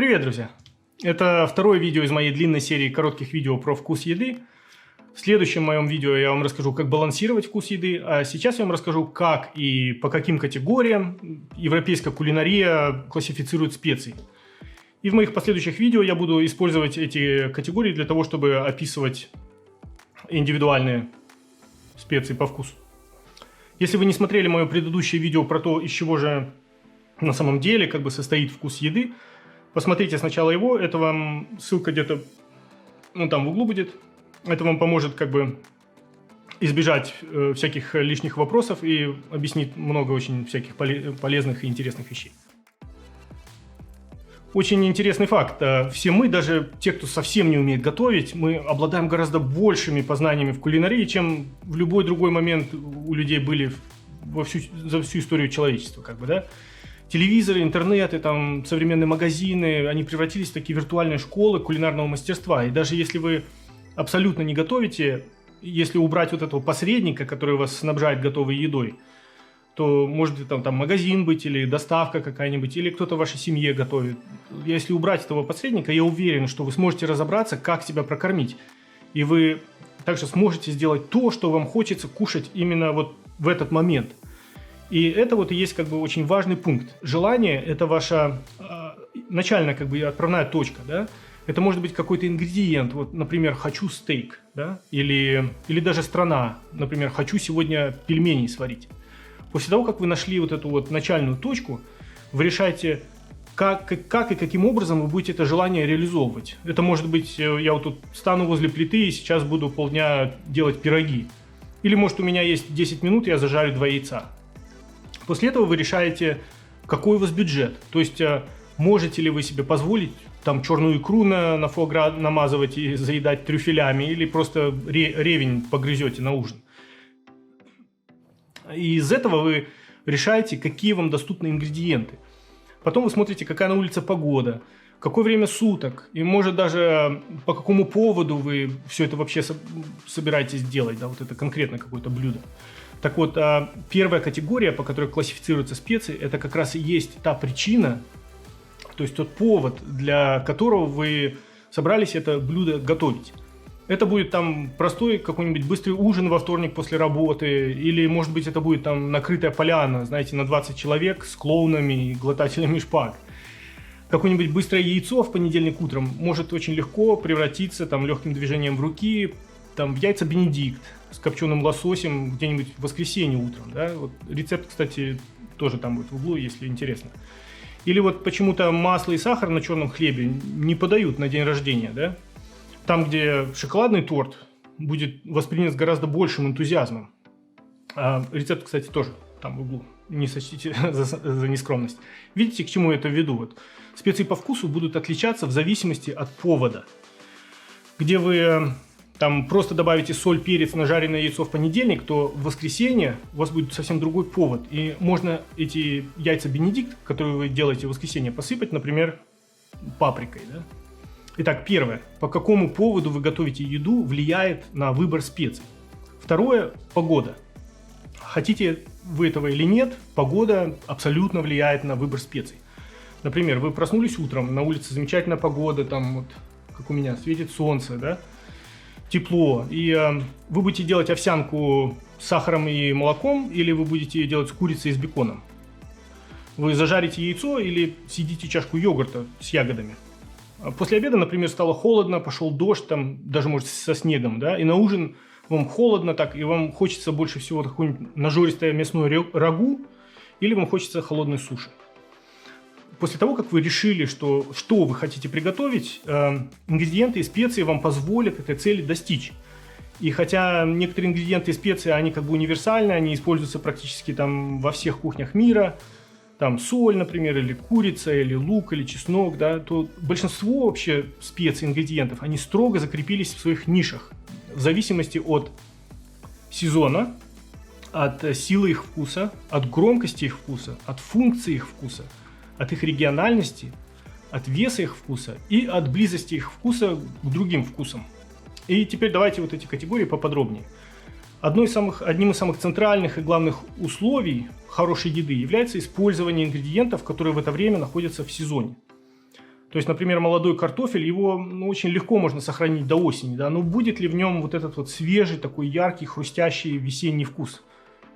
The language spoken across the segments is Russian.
Привет, друзья! Это второе видео из моей длинной серии коротких видео про вкус еды. В следующем моем видео я вам расскажу, как балансировать вкус еды, а сейчас я вам расскажу, как и по каким категориям европейская кулинария классифицирует специи. И в моих последующих видео я буду использовать эти категории для того, чтобы описывать индивидуальные специи по вкусу. Если вы не смотрели мое предыдущее видео про то, из чего же на самом деле состоит вкус еды, посмотрите сначала его, это вам ссылка где-то там в углу будет. Это вам поможет избежать всяких лишних вопросов и объяснит много очень всяких полезных и интересных вещей. Очень интересный факт. Все мы, даже те, кто совсем не умеет готовить, мы обладаем гораздо большими познаниями в кулинарии, чем в любой другой момент у людей были за всю историю человечества. Телевизоры, интернеты, современные магазины, они превратились в такие виртуальные школы кулинарного мастерства. И даже если вы абсолютно не готовите, если убрать вот этого посредника, который вас снабжает готовой едой, то может там магазин быть, или доставка какая-нибудь, или кто-то в вашей семье готовит. Если убрать этого посредника, я уверен, что вы сможете разобраться, как себя прокормить. И вы также сможете сделать то, что вам хочется кушать именно вот в этот момент. И это и есть очень важный пункт. Желание – это ваша начальная отправная точка, да? Это может быть какой-то ингредиент, например, хочу стейк, да? Или даже страна, например, хочу сегодня пельмени сварить. После того, как вы нашли эту начальную точку, вы решаете, как и каким образом вы будете это желание реализовывать. Это может быть, я тут стану возле плиты и сейчас буду полдня делать пироги. Или может у меня есть 10 минут, я зажарю 2 яйца. После этого вы решаете, какой у вас бюджет. То есть, можете ли вы себе позволить черную икру на фуа-гра намазывать и заедать трюфелями, или просто ревень погрызете на ужин. И из этого вы решаете, какие вам доступны ингредиенты. Потом вы смотрите, какая на улице погода, какое время суток, и может даже по какому поводу вы все это вообще собираетесь делать, да, это конкретно какое-то блюдо. Так вот, первая категория, по которой классифицируются специи, это как раз и есть та причина, то есть тот повод, для которого вы собрались это блюдо готовить. Это будет простой какой-нибудь быстрый ужин во вторник после работы, или, может быть, это будет накрытая поляна, знаете, на 20 человек с клоунами и глотателями шпаг. Какое-нибудь быстрое яйцо в понедельник утром может очень легко превратиться легким движением в руки в яйца Бенедикт с копченым лососем где-нибудь в воскресенье утром. Да? Рецепт, кстати, тоже там будет в углу, если интересно. Или почему-то масло и сахар на черном хлебе не подают на день рождения. Да? Там, где шоколадный торт будет воспринят с гораздо большим энтузиазмом. Рецепт, кстати, тоже там в углу. Не сочтите за нескромность. Видите, к чему я это веду? Специи по вкусу будут отличаться в зависимости от повода. Где вы просто добавите соль, перец на жареное яйцо в понедельник, то в воскресенье у вас будет совсем другой повод. И можно эти яйца Бенедикт, которые вы делаете в воскресенье, посыпать, например, паприкой. Да? Итак, первое. По какому поводу вы готовите еду, влияет на выбор специй. Второе – погода. Хотите вы этого или нет, погода абсолютно влияет на выбор специй. Например, вы проснулись утром, на улице замечательная погода, как у меня, светит солнце, да? Тепло, и вы будете делать овсянку с сахаром и молоком, или вы будете делать с курицей и с беконом. Вы зажарите яйцо или съедите чашку йогурта с ягодами. После обеда, например, стало холодно, пошел дождь, даже может со снегом, да, и на ужин вам холодно и вам хочется больше всего какое-нибудь нажористое мясное рагу, или вам хочется холодной суши. После того, как вы решили, что вы хотите приготовить, ингредиенты и специи вам позволят этой цели достичь. И хотя некоторые ингредиенты и специи, они универсальны, они используются практически во всех кухнях мира, соль, например, или курица, или лук, или чеснок, да, то большинство вообще специй, ингредиентов, они строго закрепились в своих нишах в зависимости от сезона, от силы их вкуса, от громкости их вкуса, от функции их вкуса, от их региональности, от веса их вкуса и от близости их вкуса к другим вкусам. И теперь давайте эти категории поподробнее. Одним из самых центральных и главных условий хорошей еды является использование ингредиентов, которые в это время находятся в сезоне. То есть, например, молодой картофель, его очень легко можно сохранить до осени, да, но будет ли в нем вот этот вот свежий, такой яркий, хрустящий весенний вкус?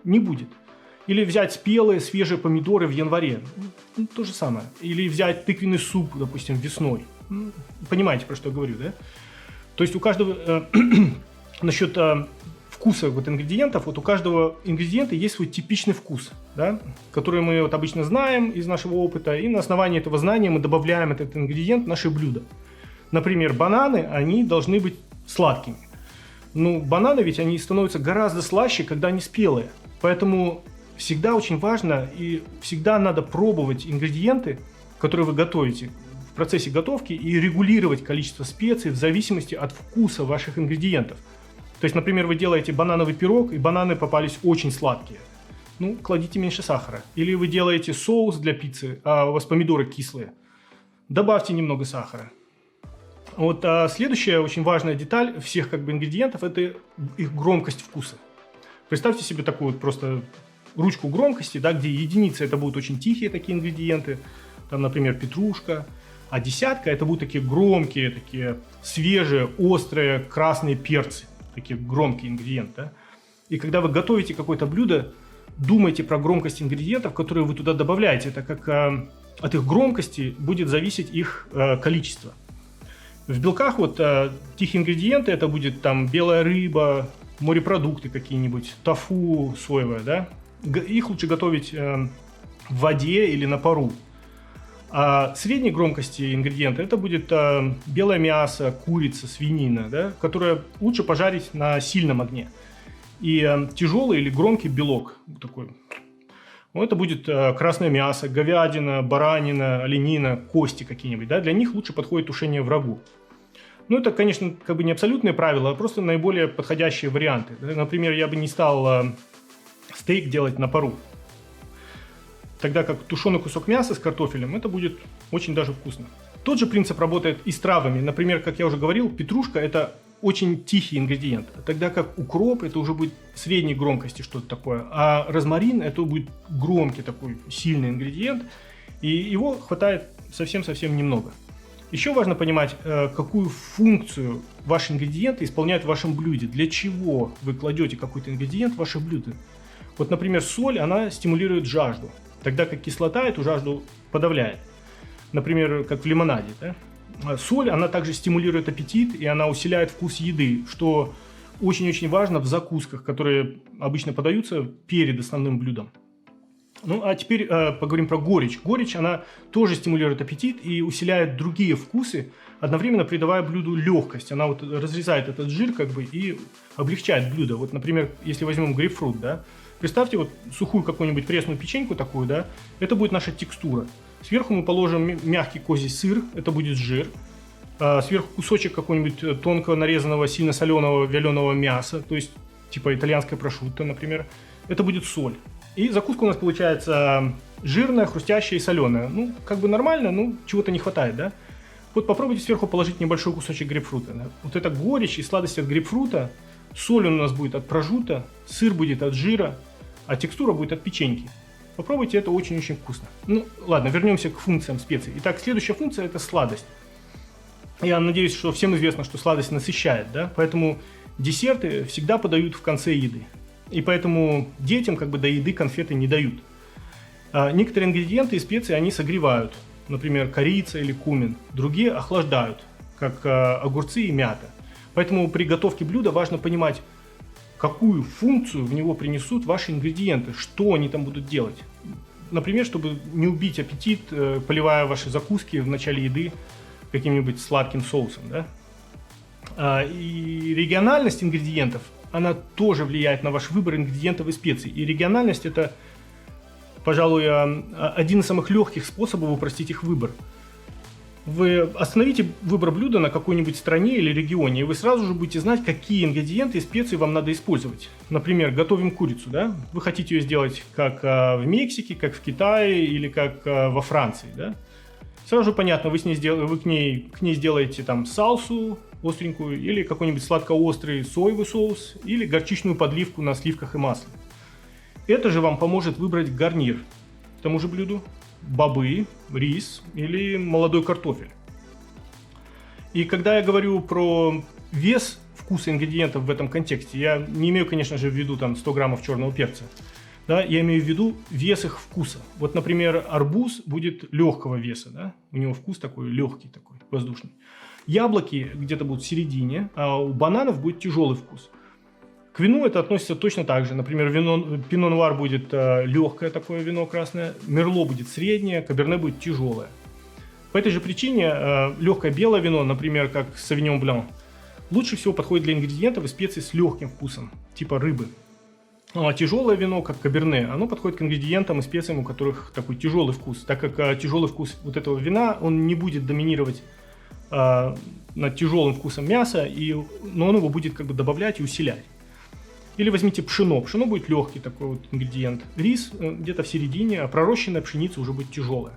Не будет. Или взять спелые, свежие помидоры в январе. То же самое. Или взять тыквенный суп, допустим, весной. Понимаете, про что я говорю, да? То есть у каждого... насчет вкуса вот ингредиентов, вот у каждого ингредиента есть свой типичный вкус, да, который мы вот обычно знаем из нашего опыта, и на основании этого знания мы добавляем этот ингредиент в наши блюда. Например, бананы, они должны быть сладкими. Ну, бананы ведь они становятся гораздо слаще, когда они спелые. Поэтому всегда очень важно и всегда надо пробовать ингредиенты, которые вы готовите в процессе готовки, и регулировать количество специй в зависимости от вкуса ваших ингредиентов. То есть, например, вы делаете банановый пирог, и бананы попались очень сладкие. Ну, кладите меньше сахара. Или вы делаете соус для пиццы, а у вас помидоры кислые. Добавьте немного сахара. Вот следующая очень важная деталь всех ингредиентов – это их громкость вкуса. Представьте себе такую вот просто ручку громкости, да, где единица – это будут очень тихие такие ингредиенты, там, например, петрушка, а десятка – это будут такие громкие, такие свежие, острые красные перцы. Такие громкие ингредиенты. Да? И когда вы готовите какое-то блюдо, думайте про громкость ингредиентов, которые вы туда добавляете. Это как от их громкости будет зависеть их количество. В белках вот тихие ингредиенты, это будет там белая рыба, морепродукты какие-нибудь, тофу соевое, да? Их лучше готовить в воде или на пару. А средней громкости ингредиента это будет белое мясо, курица, свинина, да, которое лучше пожарить на сильном огне. И тяжелый или громкий белок такой. Это будет красное мясо, говядина, баранина, оленина, кости какие-нибудь. Да? Для них лучше подходит тушение в рагу. Ну, это, конечно, не абсолютные правила, а просто наиболее подходящие варианты. Например, я бы не стал стейк делать на пару. Тогда как тушеный кусок мяса с картофелем, это будет очень даже вкусно. Тот же принцип работает и с травами. Например, как я уже говорил, петрушка – это очень тихий ингредиент. Тогда как укроп – это уже будет средней громкости что-то такое. А розмарин – это будет громкий такой сильный ингредиент. И его хватает совсем-совсем немного. Еще важно понимать, какую функцию ваши ингредиенты исполняют в вашем блюде. Для чего вы кладете какой-то ингредиент в ваше блюдо. Вот, например, соль, она стимулирует жажду. Тогда как кислота эту жажду подавляет. Например, как в лимонаде. Да? Соль, она также стимулирует аппетит, и она усиляет вкус еды, что очень-очень важно в закусках, которые обычно подаются перед основным блюдом. Ну, а теперь поговорим про горечь. Горечь, она тоже стимулирует аппетит и усиляет другие вкусы, одновременно придавая блюду легкость. Она вот разрезает этот жир и облегчает блюдо. Вот, например, если возьмем грейпфрут, да, представьте вот сухую какую-нибудь пресную печеньку такую, да, это будет наша текстура. Сверху мы положим мягкий козий сыр, это будет жир. Сверху кусочек какого-нибудь тонко нарезанного, сильно соленого вяленого мяса, то есть типа итальянское прошутто, например. Это будет соль. И закуска у нас получается жирная, хрустящая и соленая. Ну, нормально, но чего-то не хватает, да? Вот попробуйте сверху положить небольшой кусочек грейпфрута. Да? Вот это горечь и сладость от грейпфрута. Соль у нас будет от прошутто, сыр будет от жира, а текстура будет от печеньки. Попробуйте, это очень-очень вкусно. Ну, ладно, вернемся к функциям специй. Итак, следующая функция – это сладость. Я надеюсь, что всем известно, что сладость насыщает, да? Поэтому десерты всегда подают в конце еды. И поэтому детям до еды конфеты не дают. Некоторые ингредиенты и специи они согревают. Например, корица или кумин. Другие охлаждают, как огурцы и мята. Поэтому при готовке блюда важно понимать, какую функцию в него принесут ваши ингредиенты, что они там будут делать. Например, чтобы не убить аппетит, поливая ваши закуски в начале еды каким-нибудь сладким соусом. Да? И региональность ингредиентов, она тоже влияет на ваш выбор ингредиентов и специй. И региональность – это, пожалуй, один из самых легких способов упростить их выбор. Вы остановите выбор блюда на какой-нибудь стране или регионе, и вы сразу же будете знать, какие ингредиенты и специи вам надо использовать. Например, готовим курицу, да? Вы хотите ее сделать как в Мексике, как в Китае или как во Франции, да? Сразу же понятно, вы к ней сделаете там сальсу остренькую, или какой-нибудь сладко-острый соевый соус, или горчичную подливку на сливках и масле. Это же вам поможет выбрать гарнир к тому же блюду. Бобы, рис или молодой картофель. И когда я говорю про вес вкуса ингредиентов в этом контексте, я не имею, конечно же, в виду там 100 граммов черного перца. Да, я имею в виду вес их вкуса. Вот, например, арбуз будет легкого веса, да? У него вкус такой легкий, такой воздушный. Яблоки где-то будут в середине, а у бананов будет тяжелый вкус. К вину это относится точно так же. Например, пино-нуар будет легкое такое вино красное, мерло будет среднее, каберне будет тяжелое. По этой же причине легкое белое вино, например, как савиньон блан, лучше всего подходит для ингредиентов и специй с легким вкусом, типа рыбы. А тяжелое вино, как каберне, оно подходит к ингредиентам и специям, у которых такой тяжелый вкус, так как тяжелый вкус вот этого вина, он не будет доминировать над тяжелым вкусом мяса, но он его будет как бы добавлять и усилять. Или возьмите пшено. Пшено будет легкий такой вот ингредиент. Рис где-то в середине, а пророщенная пшеница уже будет тяжелая.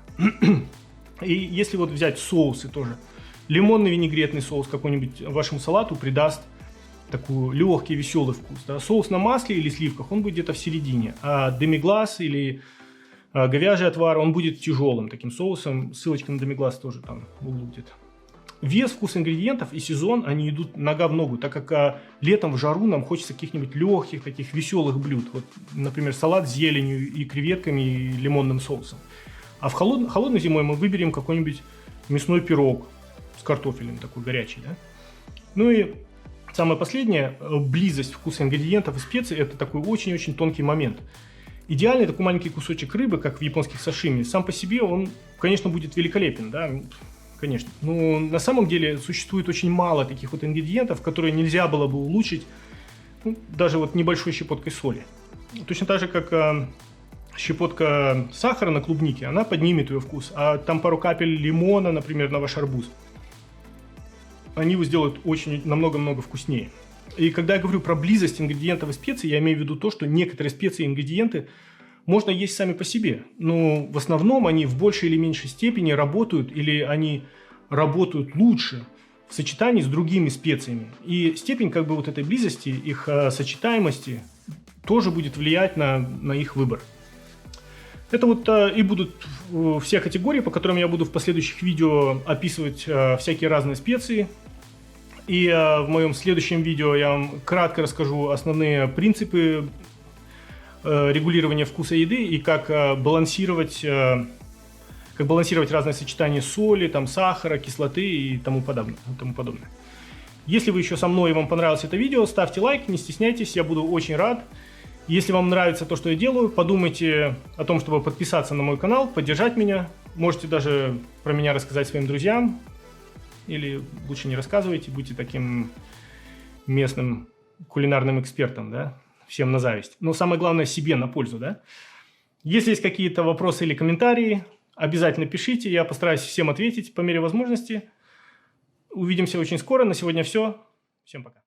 И если вот взять соусы тоже, лимонный винегретный соус какой-нибудь вашему салату придаст такой легкий, веселый вкус. Да? Соус на масле или сливках, он будет где-то в середине. А демиглас или говяжий отвар, он будет тяжелым таким соусом. Ссылочка на демиглас тоже там в углу где-то. Вес, вкус ингредиентов и сезон, они идут нога в ногу, так как летом в жару нам хочется каких-нибудь легких, таких веселых блюд. Вот, например, салат с зеленью и креветками и лимонным соусом. А в холодной зимой мы выберем какой-нибудь мясной пирог с картофелем, такой горячий. Да? Ну и самое последнее, близость вкуса ингредиентов и специй – это такой очень-очень тонкий момент. Идеальный такой маленький кусочек рыбы, как в японских сашими, сам по себе он, конечно, будет великолепен, да, конечно. Но на самом деле существует очень мало таких вот ингредиентов, которые нельзя было бы улучшить даже вот небольшой щепоткой соли. Точно так же, как щепотка сахара на клубнике, она поднимет ее вкус, а там пару капель лимона, например, на ваш арбуз, они его сделают очень намного-много вкуснее. И когда я говорю про близость ингредиентов и специй, я имею в виду то, что некоторые специи и ингредиенты можно есть сами по себе, но в основном они в большей или меньшей степени работают или они работают лучше в сочетании с другими специями. И степень как бы вот этой близости, их сочетаемости тоже будет влиять на их выбор. Это вот и будут все категории, по которым я буду в последующих видео описывать всякие разные специи. И в моем следующем видео я вам кратко расскажу основные принципы регулирования вкуса еды и как балансировать разные сочетания соли, там, сахара, кислоты и тому подобное. Если вы еще со мной и вам понравилось это видео, ставьте лайк, не стесняйтесь, я буду очень рад. Если вам нравится то, что я делаю, подумайте о том, чтобы подписаться на мой канал, поддержать меня. Можете даже про меня рассказать своим друзьям. Или лучше не рассказывайте, будьте таким местным кулинарным экспертом, да? Всем на зависть. Но самое главное, себе на пользу, да? Если есть какие-то вопросы или комментарии, обязательно пишите, я постараюсь всем ответить по мере возможности. Увидимся очень скоро. На сегодня все. Всем пока.